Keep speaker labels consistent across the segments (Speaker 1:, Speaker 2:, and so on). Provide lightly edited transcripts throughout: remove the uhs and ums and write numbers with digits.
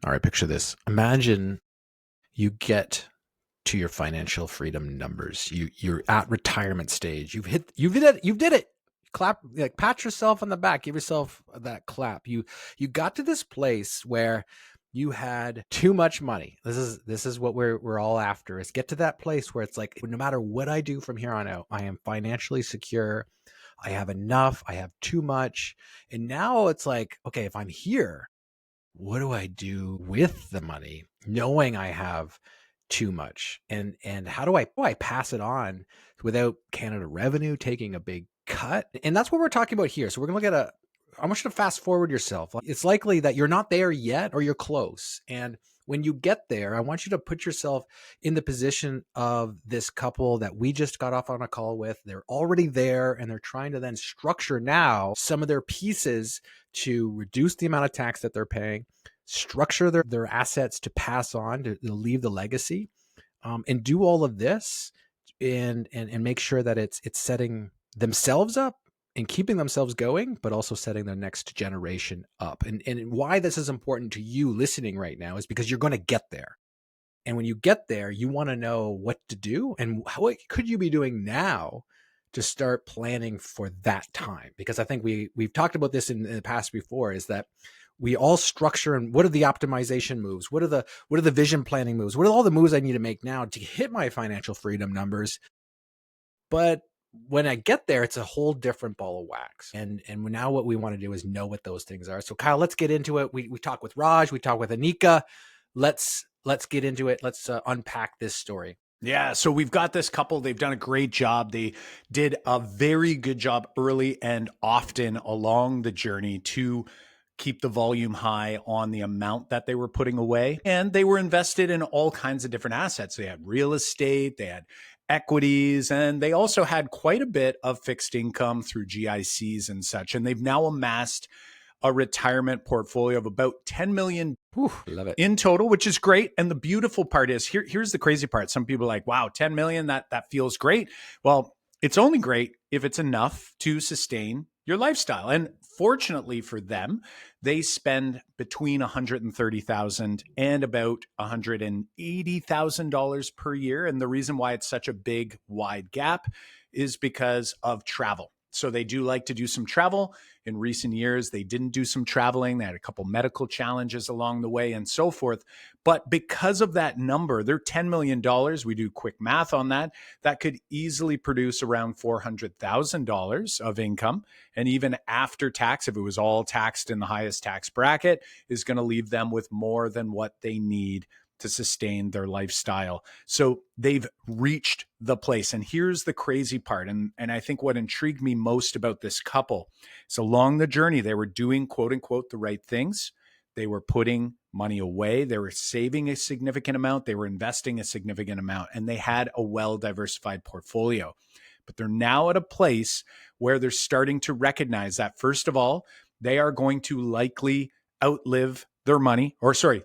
Speaker 1: All right, picture this. Imagine you get to your financial freedom numbers. You're at retirement stage. You did it. Clap, like pat yourself on the back. Give yourself that clap. You got to this place where you had too much money. This is what we're all after, is get to that place where it's like, no matter what I do from here on out, I am financially secure. I have enough, I have too much. And now it's like, okay, if I'm here, what do I do with the money knowing I have too much? And how do I pass it on without Canada Revenue taking a big cut? And that's what we're talking about here. So we're going to look at I want you to fast forward yourself. It's likely that you're not there yet or you're close. And when you get there, I want you to put yourself in the position of this couple that we just got off on a call with. They're already there and they're trying to then structure now some of their pieces to reduce the amount of tax that they're paying, structure their assets to pass on, to leave the legacy, and do all of this and make sure that it's setting themselves up and keeping themselves going, but also setting their next generation up. And why this is important to you listening right now is because you're going to get there. And when you get there, you want to know what to do and what could you be doing now to start planning for that time. Because I think we've talked about this in the past before, is that we all structure, and what are the optimization moves? What are the vision planning moves? What are all the moves I need to make now to hit my financial freedom numbers? But when I get there, it's a whole different ball of wax. And now what we want to do is know what those things are. So Kyle, let's get into it. We talk with Raj, we talk with Anika. Let's get into it. Let's unpack this story.
Speaker 2: Yeah, so we've got this couple. They've done a great job. They did a very good job early and often along the journey to keep the volume high on the amount that they were putting away. And they were invested in all kinds of different assets. They had real estate, they had equities, and they also had quite a bit of fixed income through GICs and such. And they've now amassed a retirement portfolio of about 10 million
Speaker 1: Love it.
Speaker 2: in total, which is great. And the beautiful part is here's the crazy part. Some people are like, wow, 10 million, that feels great. Well, it's only great if it's enough to sustain your lifestyle. And fortunately for them, they spend between $130,000 and about $180,000 per year. And the reason why it's such a big, wide gap is because of travel. So they do like to do some travel. In recent years, they didn't do some traveling. They had a couple medical challenges along the way and so forth. But because of that number, they're $10 million. We do quick math on that. That could easily produce around $400,000 of income. And even after tax, if it was all taxed in the highest tax bracket, is going to leave them with more than what they need to sustain their lifestyle. So they've reached the place. And here's the crazy part. And I think what intrigued me most about this couple is along the journey, they were doing, quote unquote, the right things. They were putting money away. They were saving a significant amount. They were investing a significant amount, and they had a well-diversified portfolio. But they're now at a place where they're starting to recognize that, first of all, they are going to likely outlive their money,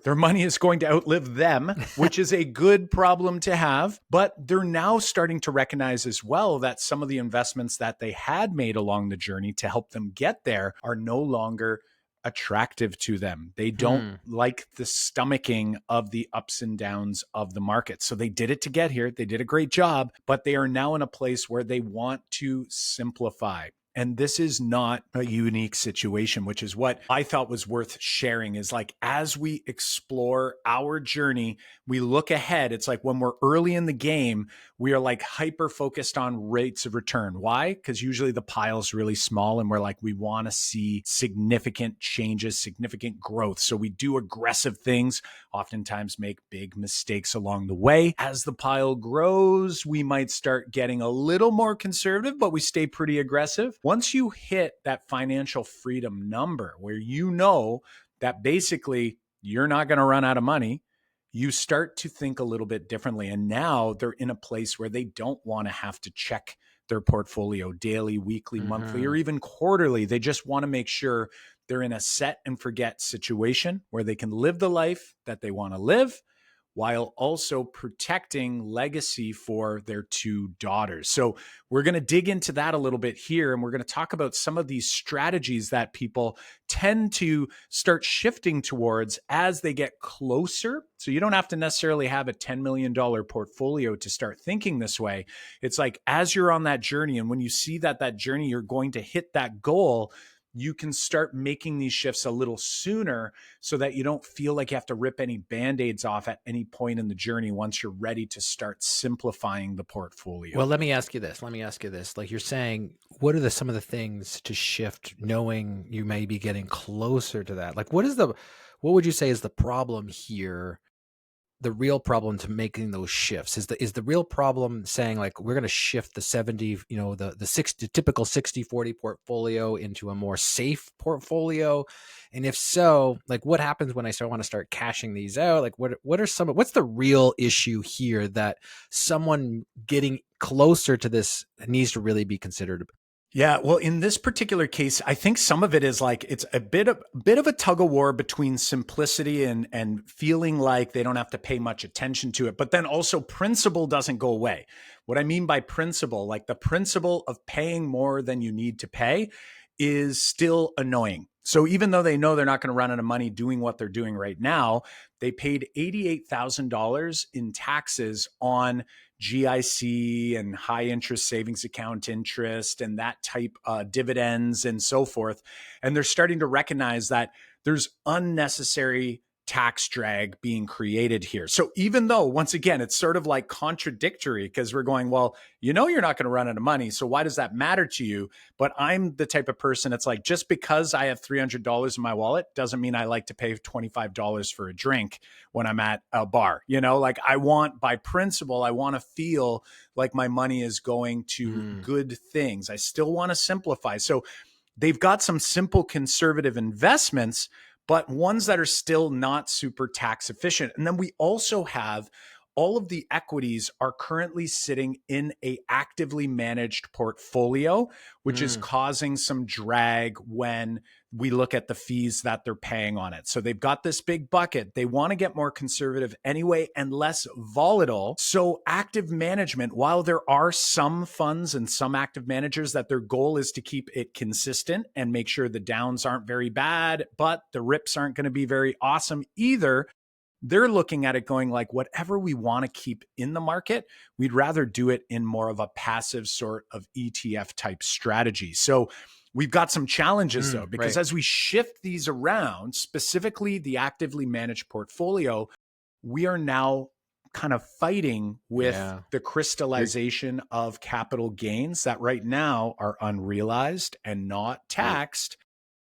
Speaker 2: their money is going to outlive them, which is a good problem to have. But they're now starting to recognize as well that some of the investments that they had made along the journey to help them get there are no longer attractive to them. They don't like the stomaching of the ups and downs of the market. So they did it to get here. They did a great job, but they are now in a place where they want to simplify. And this is not a unique situation, which is what I thought was worth sharing, is like, as we explore our journey, we look ahead. It's like when we're early in the game, we are like hyper focused on rates of return. Why? Because usually the pile's really small and we're like, we want to see significant changes, significant growth. So we do aggressive things, oftentimes make big mistakes along the way. As the pile grows, we might start getting a little more conservative, but we stay pretty aggressive. Once you hit that financial freedom number where you know that basically you're not going to run out of money, you start to think a little bit differently. And now they're in a place where they don't want to have to check their portfolio daily, weekly, monthly, or even quarterly. They just want to make sure they're in a set and forget situation where they can live the life that they want to live while also protecting legacy for their two daughters. So we're going to dig into that a little bit here, and we're going to talk about some of these strategies that people tend to start shifting towards as they get closer. So you don't have to necessarily have a $10 million portfolio to start thinking this way. It's like as you're on that journey, and when you see that journey, you're going to hit that goal, you can start making these shifts a little sooner so that you don't feel like you have to rip any band-aids off at any point in the journey once you're ready to start simplifying the portfolio.
Speaker 1: Well, let me ask you this. Like you're saying, what are some of the things to shift knowing you may be getting closer to that? Like what would you say is the problem here? The real problem to making those shifts is the real problem saying like we're going to shift the 70, the typical 60-40 portfolio into a more safe portfolio. And if so, like what happens when I want to start cashing these out? Like what's the real issue here that someone getting closer to this needs to really be considered?
Speaker 2: Yeah, well, in this particular case, I think some of it is like it's a bit of a tug of war between simplicity and feeling like they don't have to pay much attention to it, but then also principle doesn't go away. What I mean by principle, like the principle of paying more than you need to pay, is still annoying. So even though they know they're not going to run out of money doing what they're doing right now, they paid $88,000 in taxes on GIC and high interest savings account interest and that type dividends and so forth. And they're starting to recognize that there's unnecessary tax drag being created here. So even though, once again, it's sort of like contradictory because we're going, well, you know, you're not going to run out of money. So why does that matter to you? But I'm the type of person that's like, just because I have $300 in my wallet doesn't mean I like to pay $25 for a drink when I'm at a bar. You know, like I want, by principle, I want to feel like my money is going to good things. I still want to simplify. So they've got some simple conservative investments, but ones that are still not super tax efficient. And then we also have all of the equities are currently sitting in a actively managed portfolio, which is causing some drag when we look at the fees that they're paying on it. So they've got this big bucket. They want to get more conservative anyway and less volatile. So active management, while there are some funds and some active managers that their goal is to keep it consistent and make sure the downs aren't very bad, but the rips aren't going to be very awesome either, they're looking at it going like, whatever we want to keep in the market, we'd rather do it in more of a passive sort of ETF type strategy. So we've got some challenges though, because as we shift these around, specifically the actively managed portfolio, we are now kind of fighting with the crystallization of capital gains that right now are unrealized and not taxed,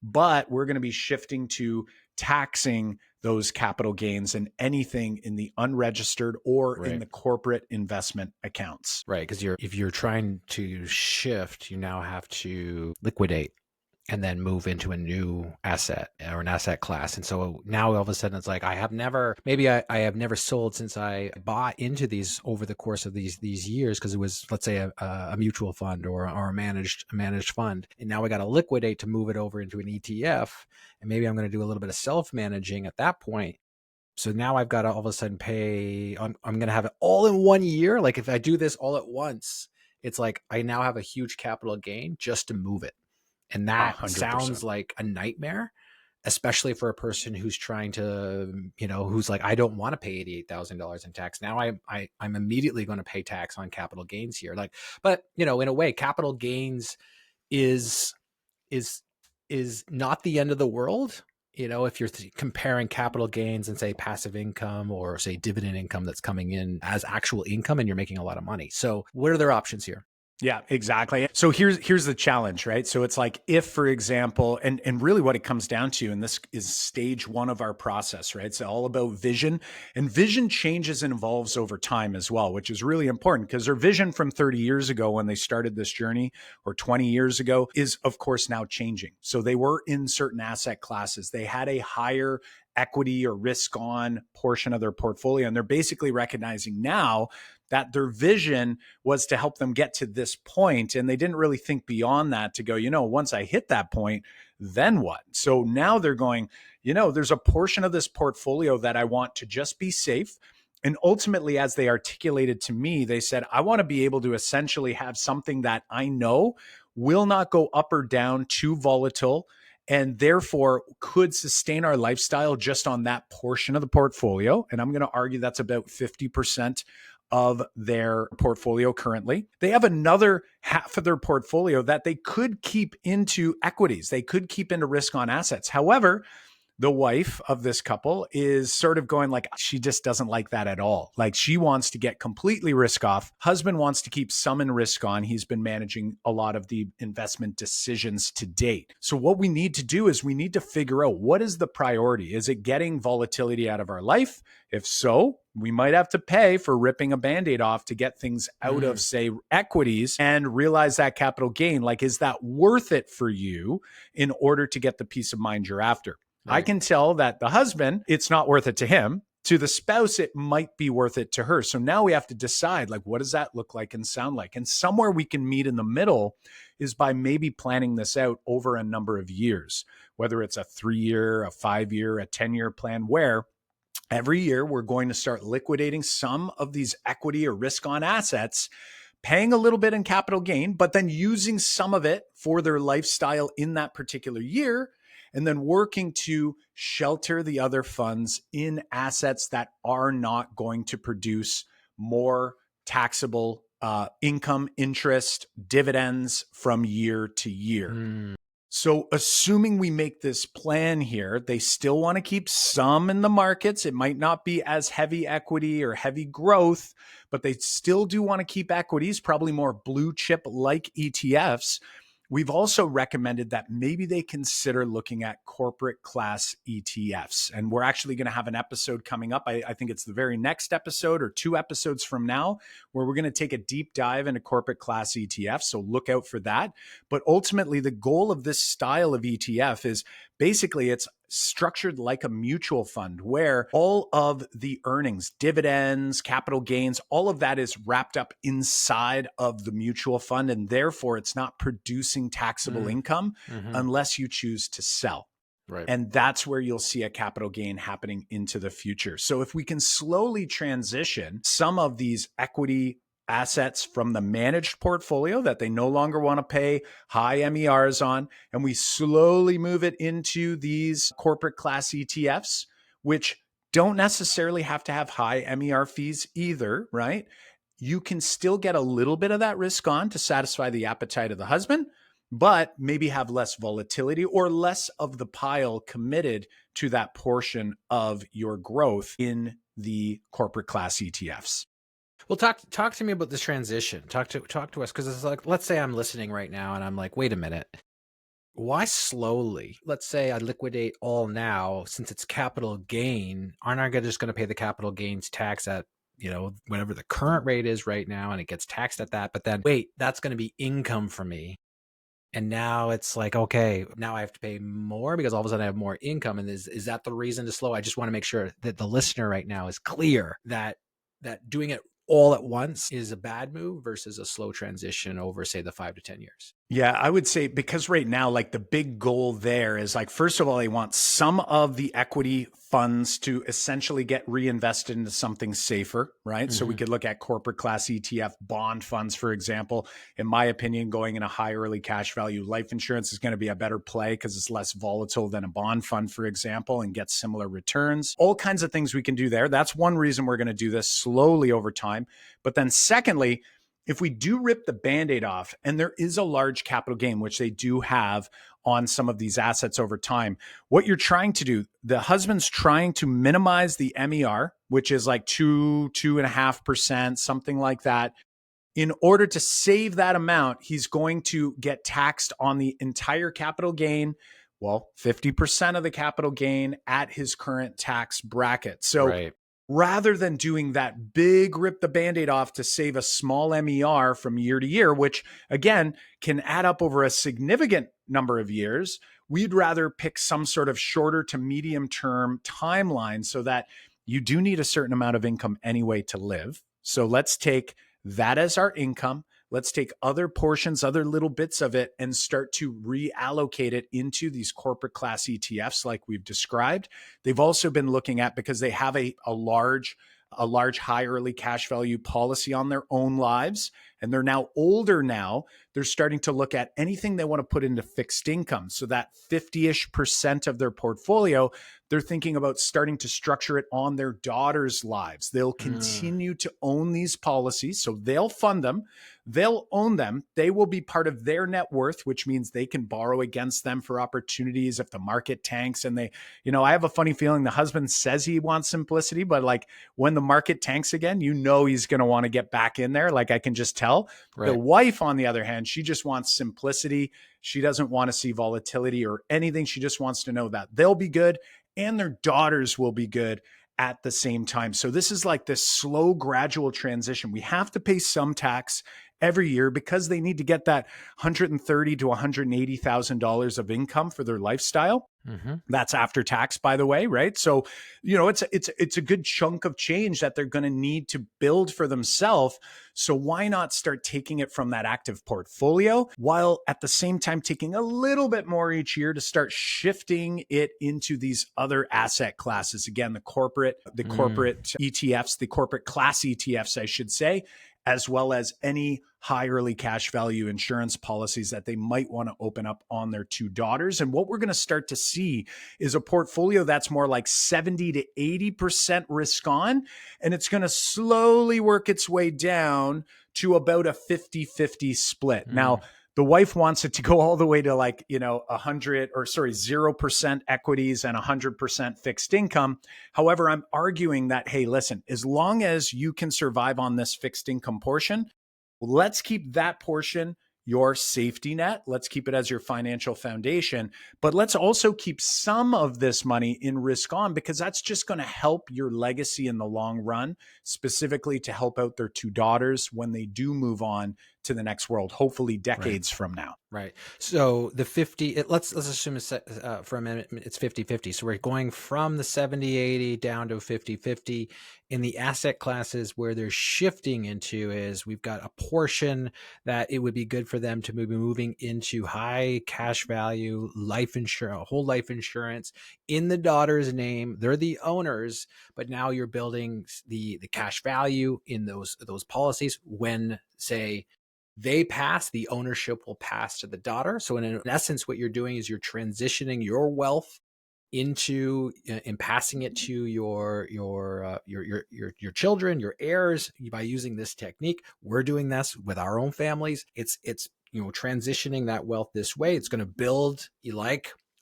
Speaker 2: but we're going to be shifting to taxing those capital gains and anything in the unregistered or in the corporate investment accounts.
Speaker 1: Right. Because if you're trying to shift, you now have to liquidate and then move into a new asset or an asset class. And so now all of a sudden it's like, I have never sold since I bought into these over the course of these years, because it was, let's say, a mutual fund or a managed fund. And now I got to liquidate to move it over into an ETF. And maybe I'm going to do a little bit of self-managing at that point. So now I've got to all of a sudden pay, I'm going to have it all in 1 year. Like if I do this all at once, it's like I now have a huge capital gain just to move it. And that 100%. Sounds like a nightmare, especially for a person who's trying to, who's like, I don't want to pay $88,000 in tax. Now I'm immediately going to pay tax on capital gains here. Like, but in a way, capital gains is not the end of the world. If you're comparing capital gains and say passive income or say dividend income that's coming in as actual income and you're making a lot of money. So what are their options here?
Speaker 2: Yeah, exactly. So here's the challenge, right? So it's like if, for example, and really what it comes down to, and this is stage one of our process, right? It's all about vision, and vision changes and evolves over time as well, which is really important because their vision from 30 years ago when they started this journey or 20 years ago is of course now changing. So they were in certain asset classes. They had a higher equity or risk on portion of their portfolio. And they're basically recognizing now that their vision was to help them get to this point. And they didn't really think beyond that to go, once I hit that point, then what? So now they're going, there's a portion of this portfolio that I want to just be safe. And ultimately, as they articulated to me, they said, I want to be able to essentially have something that I know will not go up or down too volatile, and therefore could sustain our lifestyle just on that portion of the portfolio. And I'm going to argue that's about 50% of their portfolio currently. They have another half of their portfolio that they could keep into equities. They could keep into risk on assets. However, the wife of this couple is sort of going like, she just doesn't like that at all. Like, she wants to get completely risk off. Husband wants to keep some in risk on. He's been managing a lot of the investment decisions to date. So what we need to do is we need to figure out, what is the priority? Is it getting volatility out of our life? If so, we might have to pay for ripping a Band-Aid off to get things out of, say, equities and realize that capital gain. Like, is that worth it for you in order to get the peace of mind you're after? Right. I can tell that the husband, it's not worth it to him. To the spouse, it might be worth it to her. So now we have to decide, like, what does that look like and sound like? And somewhere we can meet in the middle is by maybe planning this out over a number of years, whether it's a 3-year, a 5-year, a 10-year plan, where every year we're going to start liquidating some of these equity or risk on assets, paying a little bit in capital gain, but then using some of it for their lifestyle in that particular year, and then working to shelter the other funds in assets that are not going to produce more taxable income, interest, dividends from year to year. So assuming we make this plan here, they still want to keep some in the markets. It might not be as heavy equity or heavy growth, but they still do want to keep equities, probably more blue chip like ETFs. We've also recommended that maybe they consider looking at corporate class ETFs. And we're actually going to have an episode coming up. I think it's the very next episode or 2 episodes from now, where we're going to take a deep dive into corporate class ETFs. So look out for that. But ultimately, the goal of this style of ETF is basically it's structured like a mutual fund, where all of the earnings, dividends, capital gains, all of that is wrapped up inside of the mutual fund. And therefore, it's not producing taxable income unless you choose to sell. Right. And that's where you'll see a capital gain happening into the future. So if we can slowly transition some of these equity assets from the managed portfolio that they no longer want to pay high MERs on, and we slowly move it into these corporate class ETFs, which don't necessarily have to have high MER fees either, right? You can still get a little bit of that risk on to satisfy the appetite of the husband, but maybe have less volatility or less of the pile committed to that portion of your growth in the corporate class ETFs.
Speaker 1: Well, talk to me about this transition. Talk to us, because it's like, let's say I'm listening right now and I'm like, wait a minute, why slowly? Let's say I liquidate all now, since it's capital gain. Aren't I just going to pay the capital gains tax at, whatever the current rate is right now, and it gets taxed at that? But then wait, that's going to be income for me. And now it's like, okay, now I have to pay more because all of a sudden I have more income. And is that the reason to slow? I just want to make sure that the listener right now is clear that doing it all at once is a bad move versus a slow transition over, say, the 5 to 10 years.
Speaker 2: Yeah, I would say, because right now, like, the big goal there is, like, first of all, they want some of the equity funds to essentially get reinvested into something safer, right? So we could look at corporate class ETF bond funds, for example. In my opinion, going in a high early cash value life insurance is going to be a better play because it's less volatile than a bond fund, for example, and gets similar returns. All kinds of things we can do there. That's one reason we're going to do this slowly over time. But then secondly, if we do rip the Band-Aid off, and there is a large capital gain, which they do have on some of these assets over time, what you're trying to do, the husband's trying to minimize the MER, which is like 2.5%, something like that. In order to save that amount, he's going to get taxed on the entire capital gain. Well, 50% of the capital gain at his current tax bracket. So right, rather than doing that big rip the Band-Aid off to save a small MER from year to year, which again can add up over a significant number of years, we'd rather pick some sort of shorter to medium term timeline so that you do need a certain amount of income anyway to live. So let's take that as our income. Let's take other portions, other little bits of it, and start to reallocate it into these corporate class ETFs like we've described. They've also been looking at, because they have a large a large high early cash value policy on their own lives, and they're now older now, they're starting to look at anything they want to put into fixed income. So that 50-ish% of their portfolio, they're thinking about starting to structure it on their daughters' lives. They'll
Speaker 1: Mm,
Speaker 2: continue to own these policies. So they'll fund them, they'll own them. They will be part of their net worth, which means they can borrow against them for opportunities if the market tanks. And I have a funny feeling the husband says he wants simplicity, but like when the market tanks again, he's going to want to get back in there. Like I can just tell. The
Speaker 1: right.
Speaker 2: wife, on the other hand, she just wants simplicity. She doesn't want to see volatility or anything. She just wants to know that they'll be good and their daughters will be good at the same time. So this is like this slow, gradual transition. We have to pay some tax every year because they need to get that $130,000 to $180,000 of income for their lifestyle.
Speaker 1: Hmm.
Speaker 2: That's after tax, by the way, right? So, it's a good chunk of change that they're going to need to build for themselves. So why not start taking it from that active portfolio while at the same time taking a little bit more each year to start shifting it into these other asset classes? Again, the
Speaker 1: Mm,
Speaker 2: corporate ETFs, the corporate class ETFs, I should say, as well as any high early cash value insurance policies that they might want to open up on their two daughters. And what we're going to start to see is a portfolio that's more like 70 to 80% risk on, and it's going to slowly work its way down to about a 50-50 split. Now,
Speaker 1: mm,
Speaker 2: the wife wants it to go all the way to 0% equities and 100% fixed income. However, I'm arguing that, hey, listen, as long as you can survive on this fixed income portion, let's keep that portion your safety net. Let's keep it as your financial foundation, but let's also keep some of this money in risk on, because that's just going to help your legacy in the long run, specifically to help out their two daughters when they do move on to the next world, hopefully
Speaker 1: right.
Speaker 2: decades from now.
Speaker 1: Right. So the 50, let's assume for a minute it's 50-50. So we're going from the 70-80 down to 50-50. In the asset classes where they're shifting into is we've got a portion that it would be good for them to be moving into high cash value life insurance, whole life insurance in the daughter's name. They're the owners, but now you're building the cash value in those policies when, say, they pass, the ownership will pass to the daughter. So in essence, what you're doing is you're transitioning your wealth into and passing it to your children, your heirs, by using this technique. We're doing this with our own families. It's transitioning that wealth this way. It's going to build,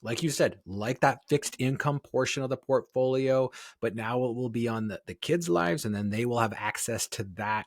Speaker 1: like you said, like that fixed income portion of the portfolio, but now it will be on the kids' lives, and then they will have access to that,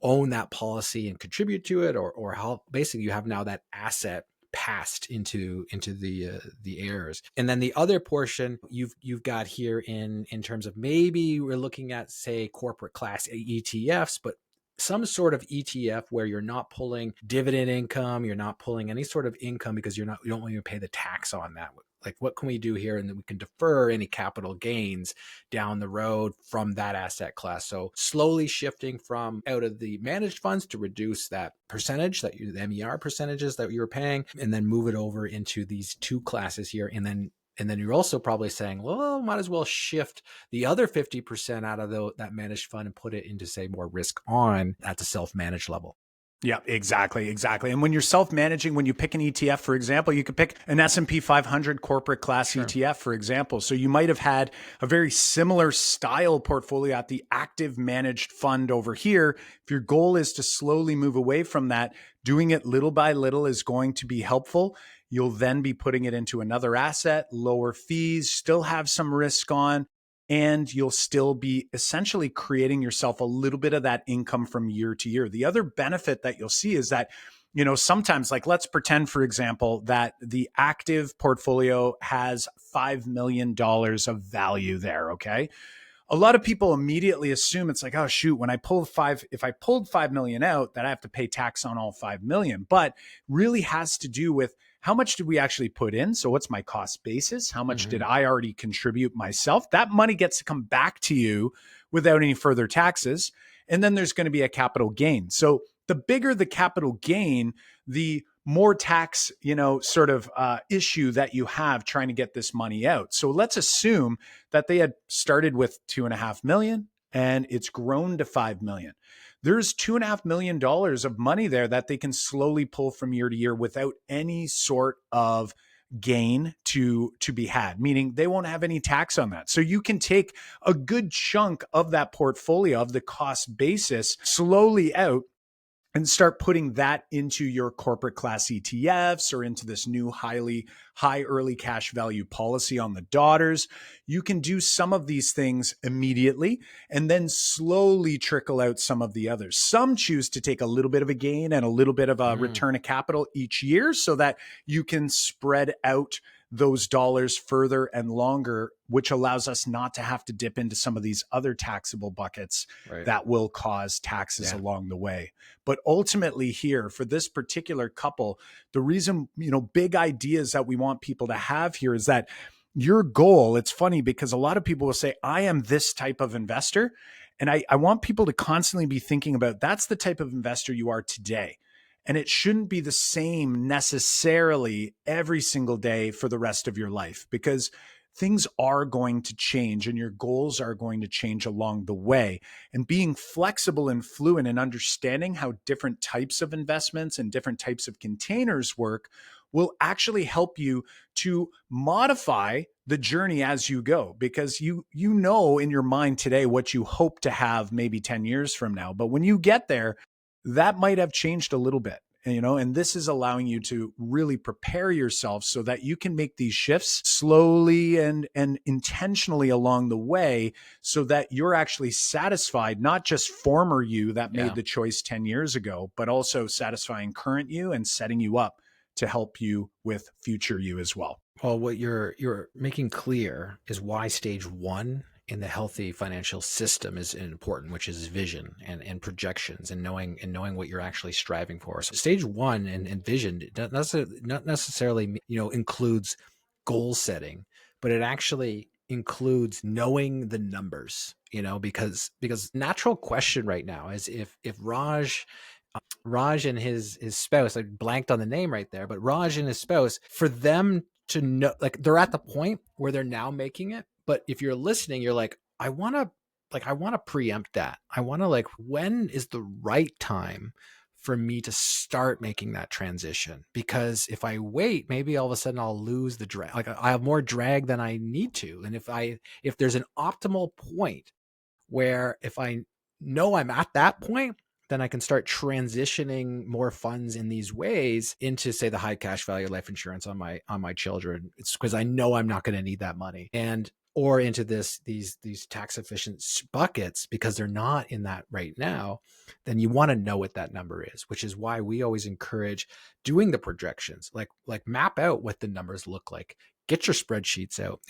Speaker 1: own that policy and contribute to it, or help. Basically, you have now that asset passed into the heirs. And then the other portion you've got here in terms of, maybe we're looking at, say, corporate class ETFs, but some sort of ETF where you're not pulling dividend income, you're not pulling any sort of income, because you don't want to pay the tax on that. Like, what can we do here? And then we can defer any capital gains down the road from that asset class. So slowly shifting from out of the managed funds to reduce that percentage, the MER percentages that you were paying, and then move it over into these two classes here. And then you're also probably saying, well, might as well shift the other 50% out of that managed fund and put it into, say, more risk on at the self-managed level.
Speaker 2: Yeah, exactly. And when you're self-managing, when you pick an ETF, for example, you could pick an S&P 500 corporate class
Speaker 1: Sure.
Speaker 2: ETF, for example. So you might have had a very similar style portfolio at the active managed fund over here. If your goal is to slowly move away from that, doing it little by little is going to be helpful. You'll then be putting it into another asset, lower fees, still have some risk on, and you'll still be essentially creating yourself a little bit of that income from year to year. The other benefit that you'll see is that, sometimes, like, let's pretend, for example, that the active portfolio has $5 million of value there. Okay. A lot of people immediately assume it's like, oh shoot, if I pulled 5 million out, that I have to pay tax on all 5 million. But really has to do with how much did we actually put in? So what's my cost basis? How much did
Speaker 1: Mm-hmm.
Speaker 2: I already contribute myself? That money gets to come back to you without any further taxes. And then there's going to be a capital gain. So the bigger the capital gain, the more tax, issue that you have trying to get this money out. So let's assume that they had started with 2.5 million. and it's grown to 5 million. There's $2.5 million of money there that they can slowly pull from year to year without any sort of gain to be had, meaning they won't have any tax on that. So you can take a good chunk of that portfolio of the cost basis slowly out and start putting that into your corporate class ETFs or into this new high early cash value policy on the daughters. You can do some of these things immediately and then slowly trickle out some of the others. Some choose to take a little bit of a gain and a little bit of a return of capital each year so that you can spread out those dollars further and longer, which allows us not to have to dip into some of these other taxable buckets that will cause taxes along the way. But ultimately here, for this particular couple, the reason, big ideas that we want people to have here is that your goal, it's funny because a lot of people will say, I am this type of investor. And I want people to constantly be thinking about that's the type of investor you are today. And it shouldn't be the same necessarily every single day for the rest of your life, because things are going to change and your goals are going to change along the way. And being flexible and fluent and understanding how different types of investments and different types of containers work will actually help you to modify the journey as you go, because you know in your mind today what you hope to have maybe 10 years from now. But when you get there, that might have changed a little bit, and this is allowing you to really prepare yourself so that you can make these shifts slowly and intentionally along the way so that you're actually satisfied, not just former you that made the choice 10 years ago, but also satisfying current you and setting you up to help you with future you as well.
Speaker 1: Well, what you're making clear is why stage one in the healthy financial system is important, which is vision and projections and knowing what you're actually striving for. So stage one and vision not necessarily includes goal setting, but it actually includes knowing the numbers. Because natural question right now is if Raj and his spouse, I blanked on the name right there, but Raj and his spouse, for them to know, like they're at the point where they're now making it. But if you're listening, you're like, I want to preempt that. I want to when is the right time for me to start making that transition? Because if I wait, maybe all of a sudden I'll lose the drag. Like I have more drag than I need to. And if there's an optimal point where if I know I'm at that point, then I can start transitioning more funds in these ways into, say, the high cash value life insurance on my children. It's because I know I'm not going to need that money, or into these tax efficient buckets because they're not in that right now. Then you want to know what that number is, which is why we always encourage doing the projections, like map out what the numbers look like. Get your spreadsheets out.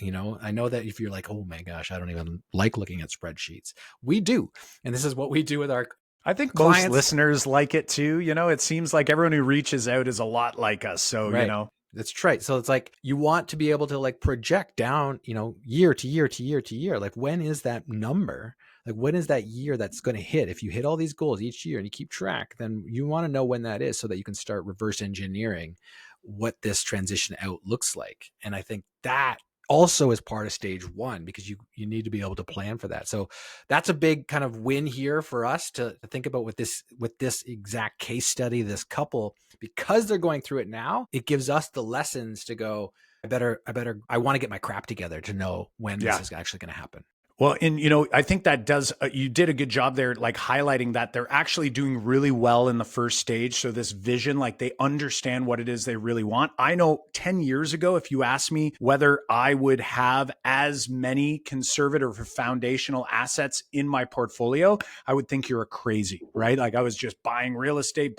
Speaker 1: I know that if you're like, oh my gosh, I don't even like looking at spreadsheets. We do. And this is what we do with our
Speaker 2: I think
Speaker 1: clients.
Speaker 2: most listeners like it too. It seems like everyone who reaches out is a lot like us. So,
Speaker 1: right. That's right. So it's like you want to be able to project down, year to year to year to year. Like when is that number? Like when is that year that's going to hit? If you hit all these goals each year and you keep track, then you want to know when that is so that you can start reverse engineering what this transition out looks like. And I think that also is part of stage one, because you need to be able to plan for that. So that's a big kind of win here for us to think about with this exact case study, this couple, because they're going through it now. It gives us the lessons to go, I want to get my crap together to know when this is actually going to happen.
Speaker 2: Well, and I think that you did a good job there, like highlighting that they're actually doing really well in the first stage. So this vision, like they understand what it is they really want. I know 10 years ago, if you asked me whether I would have as many conservative or foundational assets in my portfolio, I would think you're crazy, right? Like I was just buying real estate,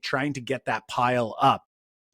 Speaker 2: trying to get that pile up.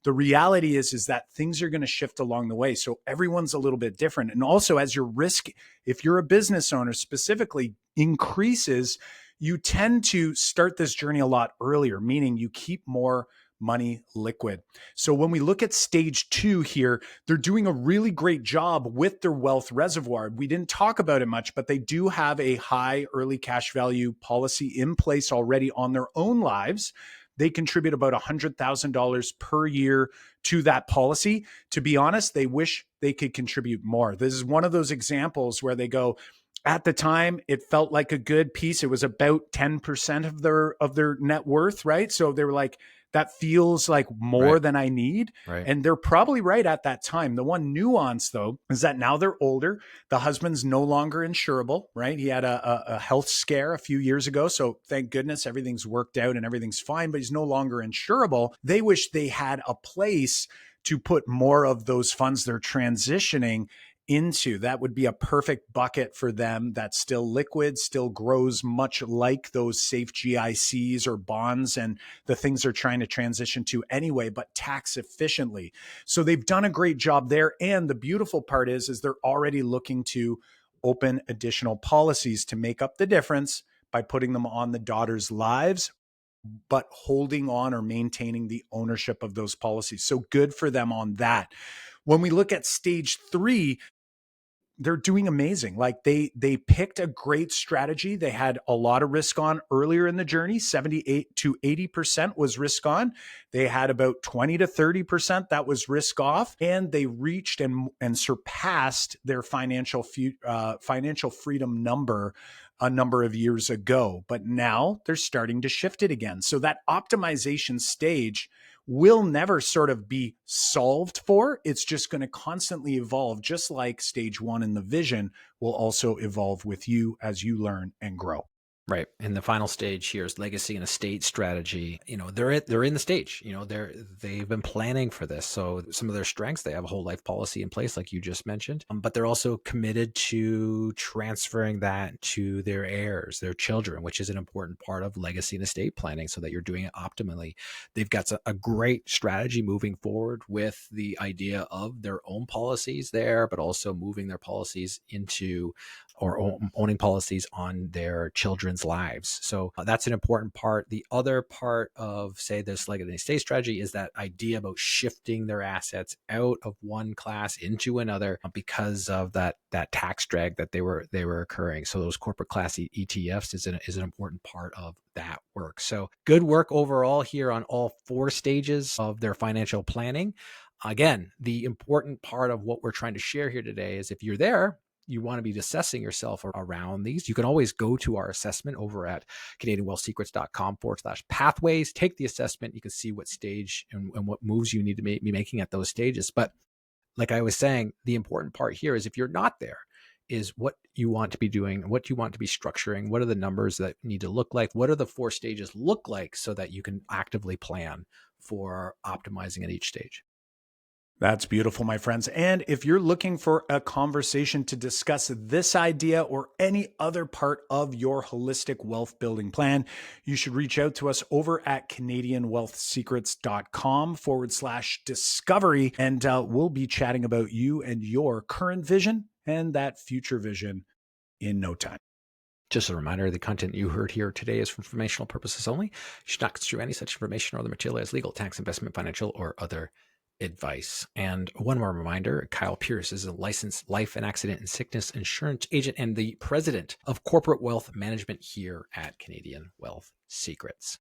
Speaker 2: The reality is that things are going to shift along the way. So everyone's a little bit different. And also as your risk, if you're a business owner specifically, increases, you tend to start this journey a lot earlier, meaning you keep more money liquid. So when we look at stage two here, they're doing a really great job with their wealth reservoir. We didn't talk about it much, but they do have a high early cash value policy in place already on their own lives. They contribute about $100,000 per year to that policy. To be honest, they wish they could contribute more. This is one of those examples where they go, At the time, it felt like a good piece. It was about 10% of their net worth, right? So they were like, that feels like more
Speaker 1: Right.
Speaker 2: than I need.
Speaker 1: Right.
Speaker 2: And they're probably right at that time. The one nuance, though, is that now they're older. The husband's no longer insurable, right? He had a health scare a few years ago. So thank goodness everything's worked out and everything's fine, but he's no longer insurable. They wish they had a place to put more of those funds they're transitioning into. That would be a perfect bucket for them that's still liquid, still grows much like those safe GICs or bonds and the things they're trying to transition to anyway, but tax efficiently. So they've done a great job there. And the beautiful part is they're already looking to open additional policies to make up the difference by putting them on the daughter's lives, but holding on or maintaining the ownership of those policies. So good for them on that. When we look at stage 3, they're doing amazing. Like they picked a great strategy. They had a lot of risk on earlier in the journey. 78 to 80% was risk on. They had about 20 to 30% that was risk off, and they reached and surpassed their financial freedom number a number of years ago. But now they're starting to shift it again. So that optimization stage will never sort of be solved for. It's just going to constantly evolve, just like stage 1 in the vision will also evolve with you as you learn and grow.
Speaker 1: Right. And the final stage here is legacy and estate strategy. They're in the stage. They've been planning for this. So some of their strengths, they have a whole life policy in place, like you just mentioned. But they're also committed to transferring that to their heirs, their children, which is an important part of legacy and estate planning, so that you're doing it optimally. They've got a great strategy moving forward with the idea of their own policies there, but also moving their policies into or owning policies on their children's lives. So that's an important part. The other part of, say, this legacy estate strategy is that idea about shifting their assets out of one class into another because of that tax drag that they were occurring. So those corporate class ETFs is an important part of that work. So good work overall here on all 4 stages of their financial planning. Again, the important part of what we're trying to share here today is, if you're there, you want to be assessing yourself around these, you can always go to our assessment over at canadianwealthsecrets.com/pathways. Take the assessment. You can see what stage and what moves you need to be making at those stages. But like I was saying, the important part here is, if you're not there, is what you want to be doing, what you want to be structuring, what are the numbers that need to look like, what are the 4 stages look like, so that you can actively plan for optimizing at each stage.
Speaker 2: That's beautiful, my friends. And if you're looking for a conversation to discuss this idea or any other part of your holistic wealth building plan, you should reach out to us over at CanadianWealthSecrets.com/discovery. And we'll be chatting about you and your current vision and that future vision in no time.
Speaker 1: Just a reminder, the content you heard here today is for informational purposes only. You should not construe any such information or the material as legal, tax, investment, financial, or other advice. And one more reminder, Kyle Pierce is a licensed life and accident and sickness insurance agent and the president of corporate wealth management here at Canadian Wealth Secrets.